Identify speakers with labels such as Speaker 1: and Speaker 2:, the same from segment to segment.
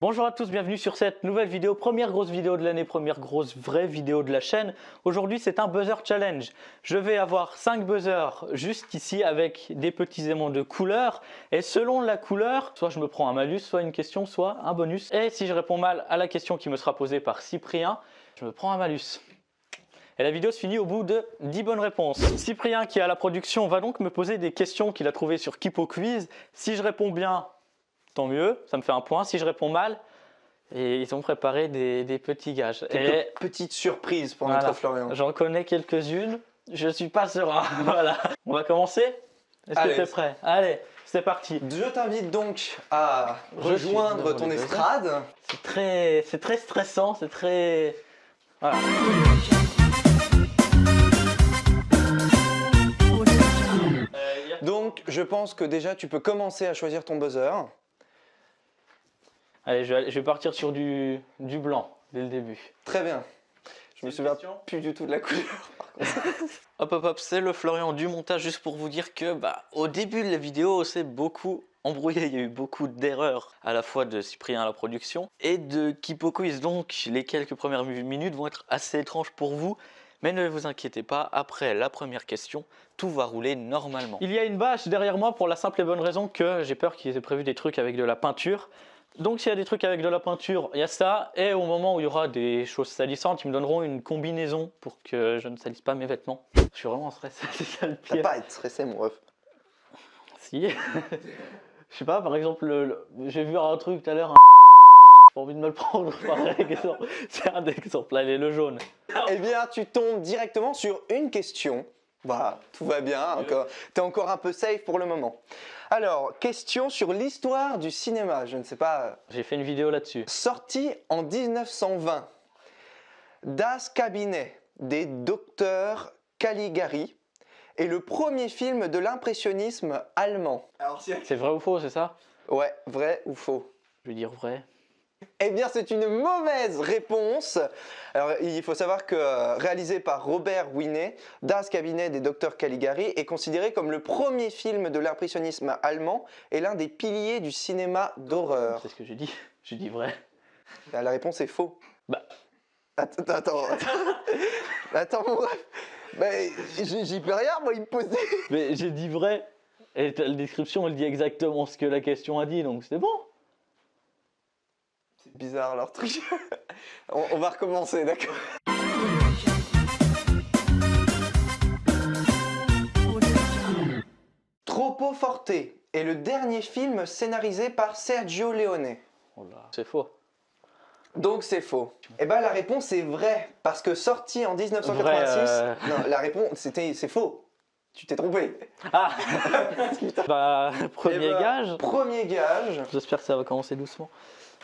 Speaker 1: Bonjour à tous, bienvenue sur cette nouvelle vidéo, première grosse vidéo de l'année, première grosse vraie vidéo de la chaîne. Aujourd'hui c'est un buzzer challenge. Je vais avoir 5 buzzers juste ici avec des petits aimants de couleur. Et selon la couleur, soit je me prends un malus, soit une question, soit un bonus. Et si je réponds mal à la question qui me sera posée par Cyprien, je me prends un malus. Et la vidéo se finit au bout de 10 bonnes réponses. Cyprien qui est à la production va donc me poser des questions qu'il a trouvées sur Kipo Quiz. Si je réponds bien, tant mieux, ça me fait un point. Si je réponds mal, et ils ont préparé des petits gages.
Speaker 2: Quelques petites surprises pour notre Florian.
Speaker 1: J'en connais quelques-unes, je suis pas serein. Voilà. On va commencer? Est-ce que tu es prêt? Allez, c'est parti.
Speaker 2: Je t'invite donc à rejoindre ton estrade.
Speaker 1: C'est très stressant, c'est très... Voilà.
Speaker 2: Donc je pense que déjà tu peux commencer à choisir ton buzzer.
Speaker 1: Allez, je vais partir sur du blanc dès le début.
Speaker 2: Très bien. Je me souviens plus du tout de la couleur.
Speaker 1: Hop, c'est le Florian du montage, juste pour vous dire que au début de la vidéo, c'est beaucoup embrouillé. Il y a eu beaucoup d'erreurs, à la fois de Cyprien à la production et de Kipo Quiz. Donc les quelques premières minutes vont être assez étranges pour vous. Mais ne vous inquiétez pas, après la première question, tout va rouler normalement. Il y a une bâche derrière moi pour la simple et bonne raison que j'ai peur qu'ils aient prévu des trucs avec de la peinture. Donc s'il y a des trucs avec de la peinture, il y a ça. Et au moment où il y aura des choses salissantes, ils me donneront une combinaison pour que je ne salisse pas mes vêtements. Je suis vraiment stressé, c'est ça le pire.
Speaker 2: T'as pas à être stressé mon ref.
Speaker 1: Si. Je sais pas, par exemple, j'ai vu un truc tout à l'heure, j'ai pas envie de me le prendre par exemple. C'est un exemple, allez, le jaune.
Speaker 2: Eh bien tu tombes directement sur une question. Voilà, tout va bien, t'es encore un peu safe pour le moment. Alors, question sur l'histoire du cinéma, je ne sais pas...
Speaker 1: J'ai fait une vidéo là-dessus.
Speaker 2: Sorti en 1920, Das Cabinet des docteurs Caligari est le premier film de l'impressionnisme allemand.
Speaker 1: C'est vrai ou faux, c'est ça?
Speaker 2: Ouais, vrai ou faux?
Speaker 1: Je vais dire vrai.
Speaker 2: Eh bien, c'est une mauvaise réponse. Alors, il faut savoir que réalisé par Robert Wiene, Das Cabinet des docteurs Caligari est considéré comme le premier film de l'impressionnisme allemand et l'un des piliers du cinéma d'horreur.
Speaker 1: C'est ce que j'ai dit. J'ai dit vrai.
Speaker 2: La réponse est faux.
Speaker 1: Bah.
Speaker 2: Attends, mon ref. J'y peux rien, moi, il me pose des...
Speaker 1: Mais j'ai dit vrai. Et la description, elle dit exactement ce que la question a dit, donc c'est bon.
Speaker 2: C'est bizarre leur truc. On va recommencer, d'accord? Troppo Forte est le dernier film scénarisé par Sergio Leone.
Speaker 1: Oh là, c'est faux.
Speaker 2: Donc c'est faux. Eh ben la réponse est vraie, parce que sorti en 1986... Non, la réponse, c'est faux. Tu t'es trompé.
Speaker 1: Ah. Premier gage.
Speaker 2: Premier gage.
Speaker 1: J'espère que ça va commencer doucement.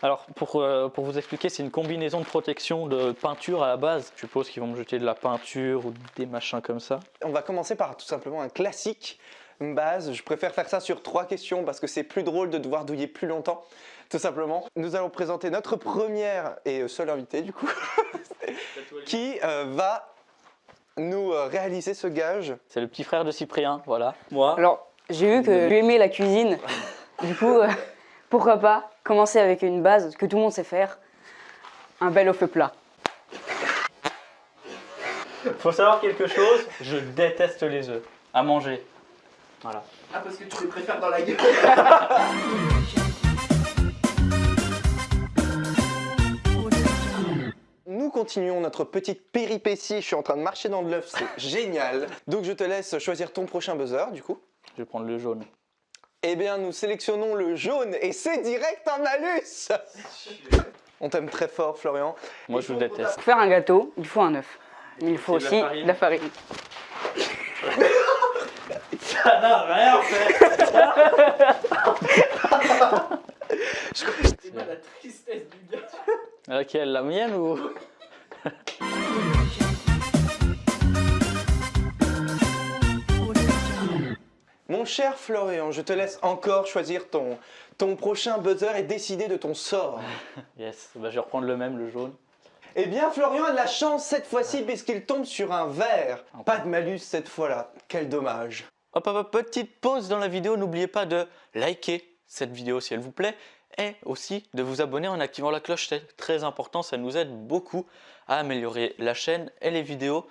Speaker 1: Alors, pour vous expliquer, c'est une combinaison de protection de peinture à la base. Je suppose qu'ils vont me jeter de la peinture ou des machins comme ça.
Speaker 2: On va commencer par tout simplement un classique, une base. Je préfère faire ça sur 3 questions parce que c'est plus drôle de devoir douiller plus longtemps, tout simplement. Nous allons présenter notre première et seule invitée, du coup, qui va nous réaliser ce gage.
Speaker 1: C'est le petit frère de Cyprien, voilà. Moi.
Speaker 3: Alors, j'ai vu que tu aimais la cuisine. Du coup, pourquoi pas commencer avec une base que tout le monde sait faire. Un bel œuf plat.
Speaker 1: Faut savoir quelque chose, je déteste les œufs à manger. Voilà.
Speaker 2: Ah, parce que tu les préfères dans la gueule. Nous continuons notre petite péripétie. Je suis en train de marcher dans de l'œuf, c'est génial. Donc je te laisse choisir ton prochain buzzer, du coup.
Speaker 1: Je vais prendre le jaune.
Speaker 2: Eh bien, nous sélectionnons le jaune et c'est direct un malus. On t'aime très fort, Florian.
Speaker 1: Moi, je vous déteste.
Speaker 3: Pour faire un gâteau, il faut un œuf. Mais il faut aussi de la farine.
Speaker 1: Ça n'a rien fait.
Speaker 2: Je crois que
Speaker 1: C'est pas la tristesse du gars. Laquelle, la mienne ou...
Speaker 2: Mon cher Florian, je te laisse encore choisir ton prochain buzzer et décider de ton sort.
Speaker 1: Yes, je vais reprendre le même, le jaune.
Speaker 2: Eh bien, Florian a de la chance cette fois-ci puisqu'il tombe sur un vert. Pas de malus cette fois-là. Quel dommage.
Speaker 1: Hop, petite pause dans la vidéo. N'oubliez pas de liker cette vidéo si elle vous plaît et aussi de vous abonner en activant la cloche. C'est très important, ça nous aide beaucoup à améliorer la chaîne et les vidéos.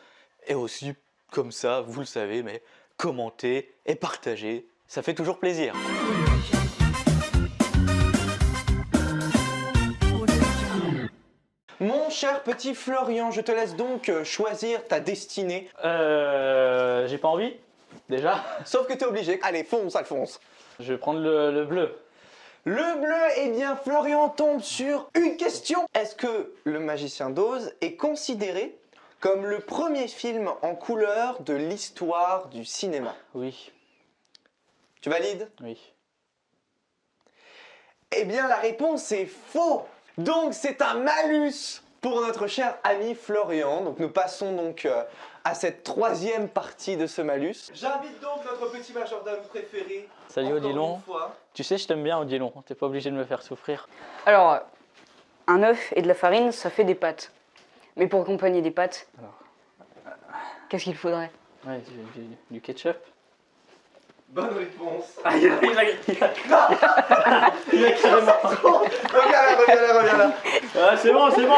Speaker 1: Et aussi, comme ça, vous le savez, mais commenter et partager, ça fait toujours plaisir.
Speaker 2: Mon cher petit Florian, je te laisse donc choisir ta destinée.
Speaker 1: J'ai pas envie, déjà.
Speaker 2: Sauf que tu es obligé. Allez, fonce, Alphonse.
Speaker 1: Je vais prendre le bleu.
Speaker 2: Le bleu, eh bien, Florian tombe sur une question. Est-ce que Le Magicien d'Oz est considéré comme le premier film en couleur de l'histoire du cinéma?
Speaker 1: Oui,
Speaker 2: Tu valides?
Speaker 1: oui.
Speaker 2: Eh bien, la réponse est faux. Donc, c'est un malus pour notre cher ami Florian. Donc, nous passons donc à cette troisième partie de ce malus. J'invite donc notre petit majordome préféré.
Speaker 1: Salut
Speaker 2: encore
Speaker 1: Odilon.
Speaker 2: une fois.
Speaker 1: Tu sais, je t'aime bien Odilon, t'es pas obligé de me faire souffrir.
Speaker 3: Alors, un œuf et de la farine, ça fait des pâtes. Mais pour accompagner des pâtes, qu'est-ce qu'il faudrait?
Speaker 1: Ouais, du ketchup.
Speaker 2: Bonne réponse.
Speaker 1: Ah, il a carrément.
Speaker 2: Reviens là.
Speaker 1: Ah, c'est bon, c'est bon.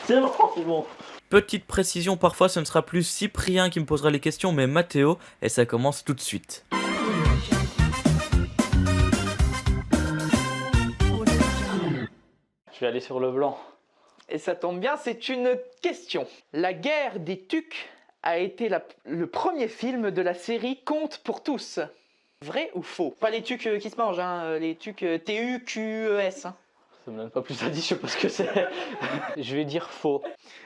Speaker 1: C'est bon. Petite précision, parfois ce ne sera plus Cyprien qui me posera les questions, mais Mathéo, et ça commence tout de suite. Je vais aller sur le blanc.
Speaker 4: Et ça tombe bien, c'est une question. La guerre des Tucs a été le premier film de la série Conte pour tous. Vrai ou faux? Pas les Tucs qui se mangent, hein, les Tucs T-U-Q-E-S. Hein.
Speaker 1: Ça me donne pas plus à dire, je sais pas ce que c'est. Je vais dire faux.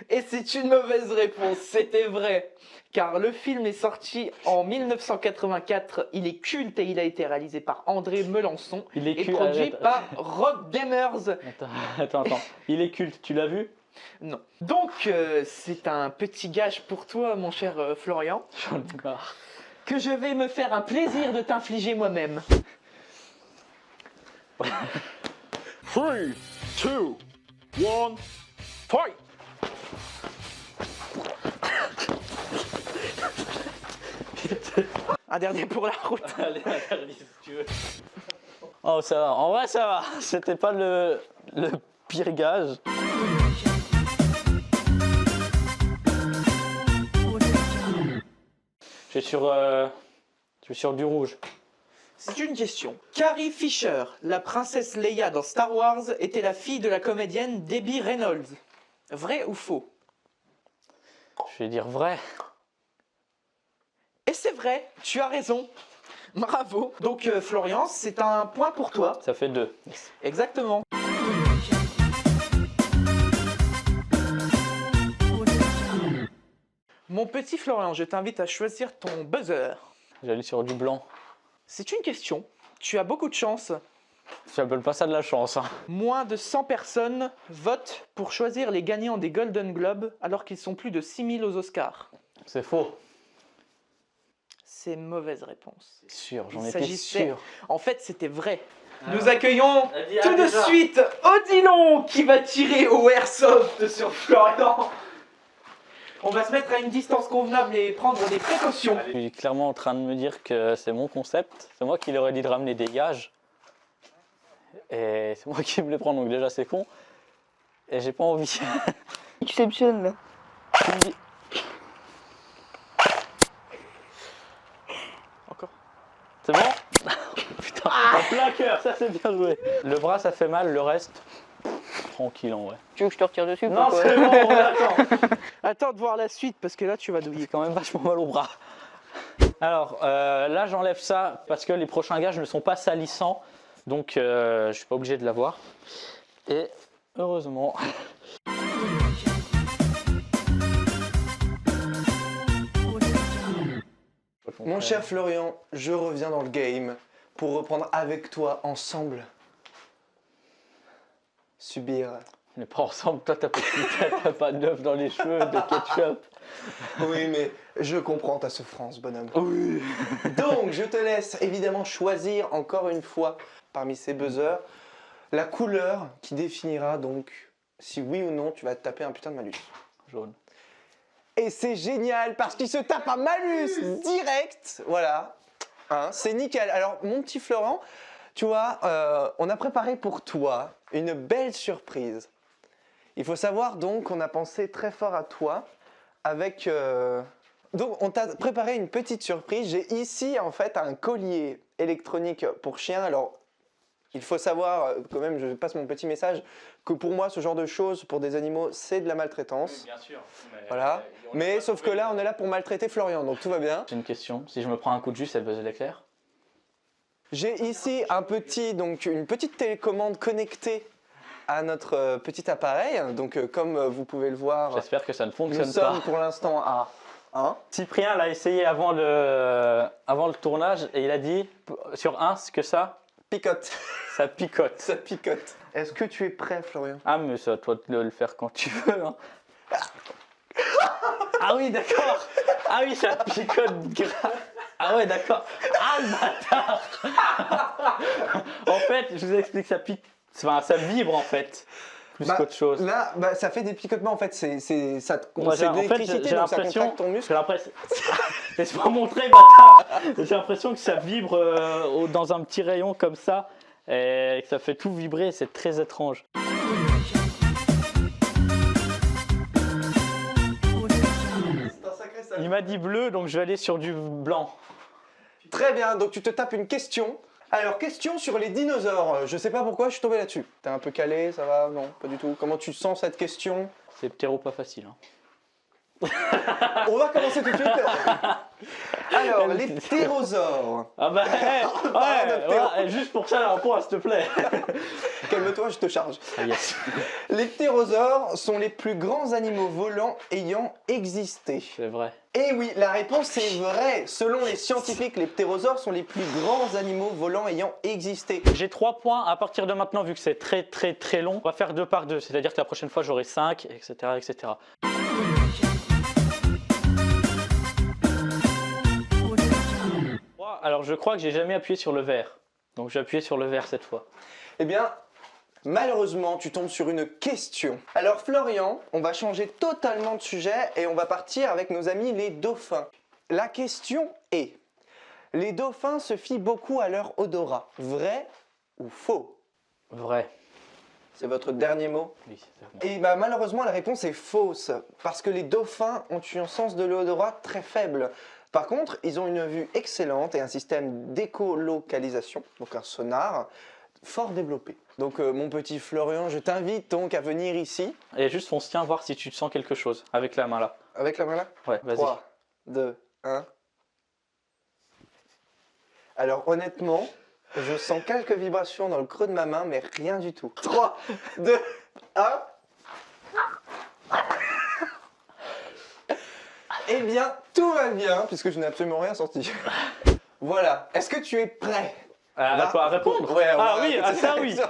Speaker 4: Et c'est une mauvaise réponse, c'était vrai. Car le film est sorti en 1984, il est culte et il a été réalisé par André Melançon
Speaker 1: Il est
Speaker 4: et
Speaker 1: culte.
Speaker 4: produit par Rob Demers.
Speaker 1: Attends. Il est culte, tu l'as vu?
Speaker 4: Non. Donc, c'est un petit gage pour toi, mon cher Florian,
Speaker 1: J'en ai marre.
Speaker 4: que je vais me faire un plaisir de t'infliger moi-même.
Speaker 5: 3, 2, 1, fight!
Speaker 4: Un dernier pour la route.
Speaker 1: Allez, interdit si tu veux. Oh, ça va. En vrai, ça va. C'était pas le pire gage. Je suis sur du rouge.
Speaker 4: C'est une question. Carrie Fisher, la princesse Leia dans Star Wars, était la fille de la comédienne Debbie Reynolds. Vrai ou faux?
Speaker 1: Je vais dire vrai.
Speaker 4: Et c'est vrai, tu as raison. Bravo. Donc Florian, c'est un point pour toi.
Speaker 1: Ça fait 2.
Speaker 4: Exactement. Mon petit Florian, je t'invite à choisir ton buzzer.
Speaker 1: J'allais sur du blanc.
Speaker 4: C'est une question. Tu as beaucoup de chance.
Speaker 1: J'appelle pas ça de la chance. Hein.
Speaker 4: Moins de 100 personnes votent pour choisir les gagnants des Golden Globes alors qu'ils sont plus de 6000 aux Oscars.
Speaker 1: C'est faux.
Speaker 4: C'est une mauvaise réponse.
Speaker 1: C'est sûr, j'en
Speaker 4: Il
Speaker 1: étais
Speaker 4: s'agissait-
Speaker 1: sûr.
Speaker 4: En fait, c'était vrai. Nous accueillons
Speaker 1: Vas-y,
Speaker 4: tout de
Speaker 1: déjà.
Speaker 4: suite Odilon qui va tirer au airsoft sur Florian. On va se mettre à une distance convenable et prendre des précautions.
Speaker 1: Je suis clairement en train de me dire que c'est mon concept. C'est moi qui leur ai dit de ramener des gages. Et c'est moi qui me les prends, donc déjà c'est con. Et j'ai pas envie.
Speaker 3: Exception là.
Speaker 4: Encore.
Speaker 1: C'est bon? Putain, en plein cœur, ça c'est bien joué. Le bras ça fait mal, le reste, tranquille en vrai.
Speaker 3: Tu veux que je te retire dessus?
Speaker 1: Non,
Speaker 3: pourquoi
Speaker 1: c'est bon, on attend.
Speaker 4: Attends de voir la suite parce que là tu vas douiller.
Speaker 1: J'ai quand même vachement mal au bras. Alors là j'enlève ça parce que les prochains gages ne sont pas salissants. Donc je suis pas obligé de l'avoir. Et heureusement.
Speaker 2: Mon cher Florian, je reviens dans le game pour reprendre avec toi ensemble. Subir.
Speaker 1: On n'est pas ensemble, toi t'as pas d'œuf dans les cheveux, de ketchup.
Speaker 2: Oui, mais je comprends ta souffrance, bonhomme.
Speaker 1: Oui.
Speaker 2: Donc, je te laisse évidemment choisir encore une fois parmi ces buzzers la couleur qui définira donc si oui ou non tu vas te taper un putain de malus.
Speaker 1: Jaune.
Speaker 2: Et c'est génial parce qu'il se tape un malus direct. Voilà. Hein, c'est nickel. Alors, mon petit Florent, tu vois, on a préparé pour toi une belle surprise. Il faut savoir donc qu'on a pensé très fort à toi avec... Donc, on t'a préparé une petite surprise. J'ai ici, en fait, un collier électronique pour chien. Alors, il faut savoir, quand même, je passe mon petit message, que pour moi, ce genre de choses, pour des animaux, c'est de la maltraitance.
Speaker 1: Bien sûr.
Speaker 2: Voilà. Mais sauf que là, on est là pour maltraiter Florian, donc tout va bien.
Speaker 1: J'ai une question. Si je me prends un coup de jus, c'est le buzz l'éclair?
Speaker 2: J'ai ici une petite télécommande connectée à notre petit appareil. Donc, comme vous pouvez le voir,
Speaker 1: J'espère que ça ne
Speaker 2: nous
Speaker 1: fonctionne
Speaker 2: sommes
Speaker 1: pas.
Speaker 2: pour l'instant à 1.
Speaker 1: Cyprien l'a essayé avant le tournage et il a dit sur 1 que ça
Speaker 2: Picote.
Speaker 1: ça picote.
Speaker 2: Ça picote. Est-ce que tu es prêt, Florian?
Speaker 1: Ah mais c'est à toi de le faire quand tu veux. Hein. Ah oui d'accord. Ah oui ça picote grave. Ah ouais d'accord. Ah le bâtard. En fait je vous explique ça pique. Enfin, ça vibre en fait. Plus qu'autre chose.
Speaker 2: Là, ça fait des picotements en fait. C'est
Speaker 1: Moi,
Speaker 2: de
Speaker 1: en fait,
Speaker 2: l'électricité,
Speaker 1: j'ai
Speaker 2: donc ça
Speaker 1: l'impression.
Speaker 2: contracte ton muscle.
Speaker 1: J'ai l'impression. Laisse-moi montrer, bâtard. J'ai l'impression que ça vibre dans un petit rayon comme ça et que ça fait tout vibrer. C'est très étrange.
Speaker 2: C'est un sacré salaud.
Speaker 1: Il m'a dit bleu, donc je vais aller sur du blanc.
Speaker 2: Très bien, donc tu te tapes une question. Alors, question sur les dinosaures. Je sais pas pourquoi je suis tombé là-dessus. T'es un peu calé, ça va? Non, pas du tout. Comment tu sens cette question?
Speaker 1: C'est ptéro pas facile. Hein.
Speaker 2: On va commencer tout de suite. Alors, les ptérosaures.
Speaker 1: Ah bah ouais, juste pour ça, un point, s'il te plaît.
Speaker 2: Calme-toi, je te charge.
Speaker 1: Ah, yes.
Speaker 2: Les ptérosaures sont les plus grands animaux volants ayant existé.
Speaker 1: C'est vrai.
Speaker 2: Et oui, la réponse est vraie. Selon les scientifiques, les ptérosaures sont les plus grands animaux volants ayant existé.
Speaker 1: J'ai 3 points à partir de maintenant, vu que c'est très long. On va faire 2 par 2, c'est-à-dire que la prochaine fois j'aurai 5, etc. etc. Alors je crois que j'ai jamais appuyé sur le vert. Donc j'ai appuyé sur le vert cette fois.
Speaker 2: Eh bien, malheureusement, tu tombes sur une question. Alors Florian, on va changer totalement de sujet et on va partir avec nos amis les dauphins. La question est, les dauphins se fient beaucoup à leur odorat, vrai ou faux?
Speaker 1: Vrai.
Speaker 2: C'est votre dernier mot?
Speaker 1: Oui, c'est bon.
Speaker 2: Et bah malheureusement la réponse est fausse, parce que les dauphins ont un sens de l'odorat très faible. Par contre, ils ont une vue excellente et un système d'écolocalisation, donc un sonar, fort développé. Donc mon petit Florian, je t'invite donc à venir ici.
Speaker 1: Et juste on se tient voir si tu sens quelque chose avec la main là.
Speaker 2: Avec la main là?
Speaker 1: Ouais, vas-y.
Speaker 2: 3, 2, 1. Alors honnêtement, je sens quelques vibrations dans le creux de ma main, mais rien du tout. 3, 2, 1. Eh bien, tout va bien, puisque je n'ai absolument rien senti. Voilà. Est-ce que tu es prêt?
Speaker 1: À quoi, à répondre?
Speaker 2: Ouais, on
Speaker 1: ah
Speaker 2: va
Speaker 1: oui,
Speaker 2: répéter
Speaker 1: à ça
Speaker 2: la
Speaker 1: oui.
Speaker 2: question.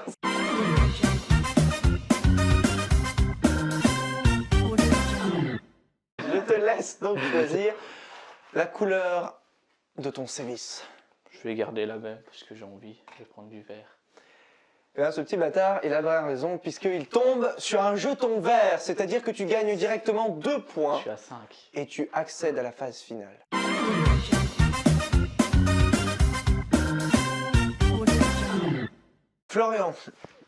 Speaker 2: Je te laisse donc choisir la couleur de ton sévice.
Speaker 1: Je vais garder la même parce que j'ai envie. Je vais prendre du vert.
Speaker 2: Et là, ce petit bâtard, il a bien raison, puisqu'il tombe sur un jeton vert, c'est-à-dire que tu gagnes directement 2
Speaker 1: Je
Speaker 2: points
Speaker 1: suis à 5.
Speaker 2: et tu accèdes à la phase finale. Florian,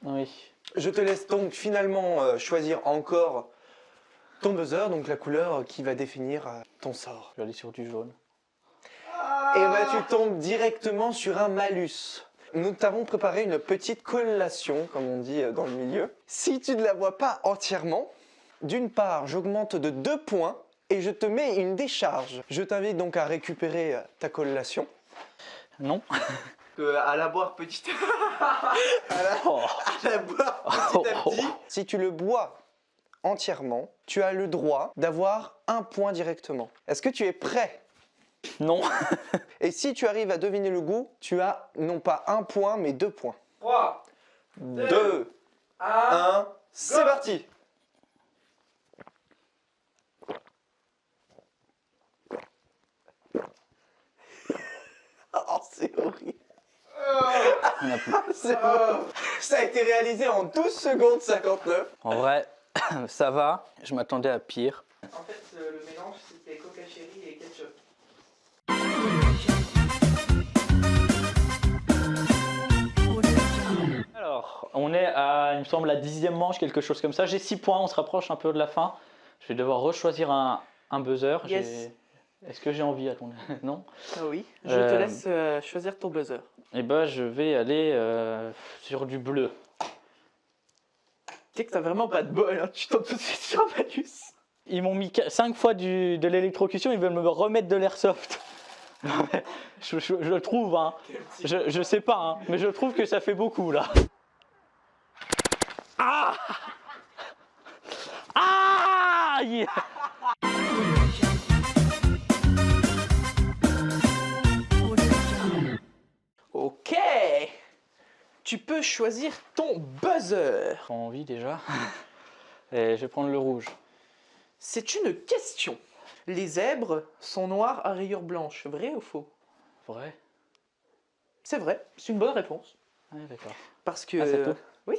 Speaker 1: Oui.
Speaker 2: je te laisse donc finalement choisir encore ton buzzer, donc la couleur qui va définir ton sort.
Speaker 1: Je vais aller sur du jaune.
Speaker 2: Et bah tu tombes directement sur un malus. Nous t'avons préparé une petite collation, comme on dit dans le milieu. Si tu ne la vois pas entièrement, d'une part, j'augmente de 2 points et je te mets une décharge. Je t'invite donc à récupérer ta collation.
Speaker 1: Non.
Speaker 2: À la boire petit à la boire petit à petit. Si tu le bois entièrement, tu as le droit d'avoir 1 point directement. Est-ce que tu es prêt?
Speaker 1: Non.
Speaker 2: Et si tu arrives à deviner le goût, tu as non pas 1 point, mais 2 points.
Speaker 4: 3,
Speaker 2: 2, 1, c'est parti! Oh, c'est horrible.
Speaker 1: On a plus.
Speaker 2: Ça a été réalisé en 12 secondes 59.
Speaker 1: En vrai, ça va. Je m'attendais à pire.
Speaker 4: En fait, le mélange, c'était Coca Cherry et ketchup.
Speaker 1: Alors, on est à, il me semble, la 10e manche, quelque chose comme ça. J'ai 6 points, on se rapproche un peu de la fin. Je vais devoir rechoisir un buzzer.
Speaker 4: Yes.
Speaker 1: Est-ce que j'ai envie à ton non?
Speaker 4: Ah oui, je te laisse choisir ton buzzer.
Speaker 1: Eh ben, je vais aller sur du bleu.
Speaker 4: Tu sais que t'as vraiment pas de bol, hein. Tu tombes tout de suite sur Malus.
Speaker 1: Ils m'ont mis 5 fois de l'électrocution, ils veulent me remettre de l'airsoft. je trouve, hein. Je sais pas, hein, mais je trouve que ça fait beaucoup là. Ah! Ah! Yeah.
Speaker 4: Ok. Tu peux choisir ton buzzer.
Speaker 1: J'ai envie déjà. Et je vais prendre le rouge.
Speaker 4: C'est une question. Les zèbres sont noirs à rayures blanches. Vrai ou faux?
Speaker 1: Vrai?
Speaker 4: C'est vrai. C'est une bonne réponse.
Speaker 1: Ah, d'accord.
Speaker 4: Parce que...
Speaker 1: Ah, c'est tout?
Speaker 4: Oui.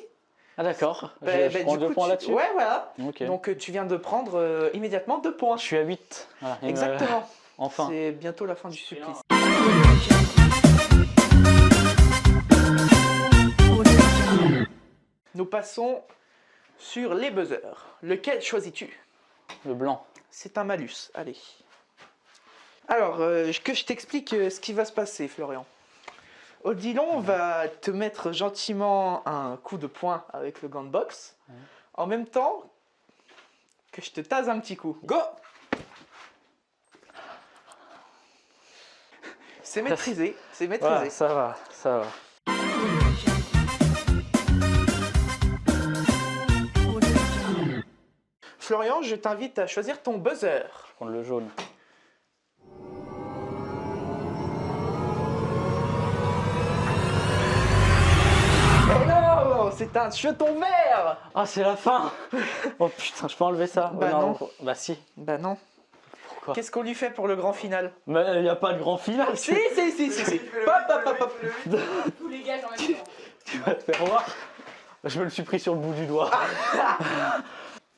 Speaker 1: Ah, d'accord.
Speaker 4: Bah,
Speaker 1: Je prends
Speaker 4: du
Speaker 1: 2
Speaker 4: coup,
Speaker 1: points là-dessus?
Speaker 4: Ouais, voilà.
Speaker 1: Ok.
Speaker 4: Donc tu viens de prendre immédiatement 2 points.
Speaker 1: Je suis à 8. Voilà.
Speaker 4: Exactement.
Speaker 1: Enfin.
Speaker 4: C'est bientôt la fin du supplice. Nous passons sur les buzzers. Lequel choisis-tu?
Speaker 1: Le blanc.
Speaker 4: C'est un malus. Allez. Alors, que je t'explique ce qui va se passer, Florian. Odilon va te mettre gentiment un coup de poing avec le gant de boxe. En même temps que je te tase un petit coup. Go! C'est maîtrisé, c'est maîtrisé.
Speaker 1: Voilà, ça va, ça va.
Speaker 4: Florian, je t'invite à choisir ton buzzer.
Speaker 1: Je vais prendre le jaune.
Speaker 4: Oh non, c'est un jeton vert.
Speaker 1: Ah, c'est la fin. Oh putain, je peux enlever ça?
Speaker 4: Bah non.
Speaker 1: Bah si.
Speaker 4: Bah non.
Speaker 1: Pourquoi?
Speaker 4: Qu'est-ce qu'on lui fait pour le grand final?
Speaker 1: Mais il n'y a pas de grand final.
Speaker 4: Si. Pop, pop, pop, pop.
Speaker 3: Tous les gars en même temps.
Speaker 1: Tu vas te faire voir. Je me le suis pris sur le bout du doigt.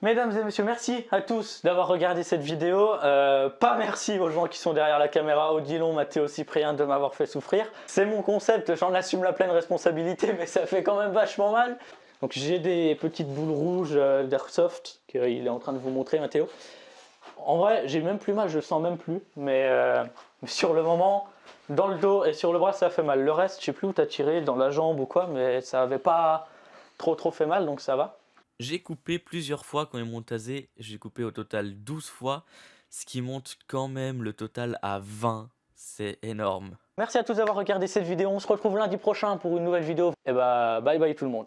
Speaker 1: Mesdames et messieurs, merci à tous d'avoir regardé cette vidéo. Pas merci aux gens qui sont derrière la caméra, Odilon, Mathéo, Cyprien, de m'avoir fait souffrir. C'est mon concept, j'en assume la pleine responsabilité, mais ça fait quand même vachement mal. Donc j'ai des petites boules rouges d'airsoft qu'il est en train de vous montrer, Mathéo. En vrai, j'ai même plus mal, je le sens même plus, mais sur le moment, dans le dos et sur le bras, ça fait mal. Le reste, je sais plus où t'as tiré, dans la jambe ou quoi, mais ça avait pas trop fait mal, donc ça va.
Speaker 6: J'ai coupé plusieurs fois quand ils m'ont tasé, j'ai coupé au total 12 fois, ce qui monte quand même le total à 20, c'est énorme.
Speaker 1: Merci à tous d'avoir regardé cette vidéo, on se retrouve lundi prochain pour une nouvelle vidéo. Et bah bye bye tout le monde.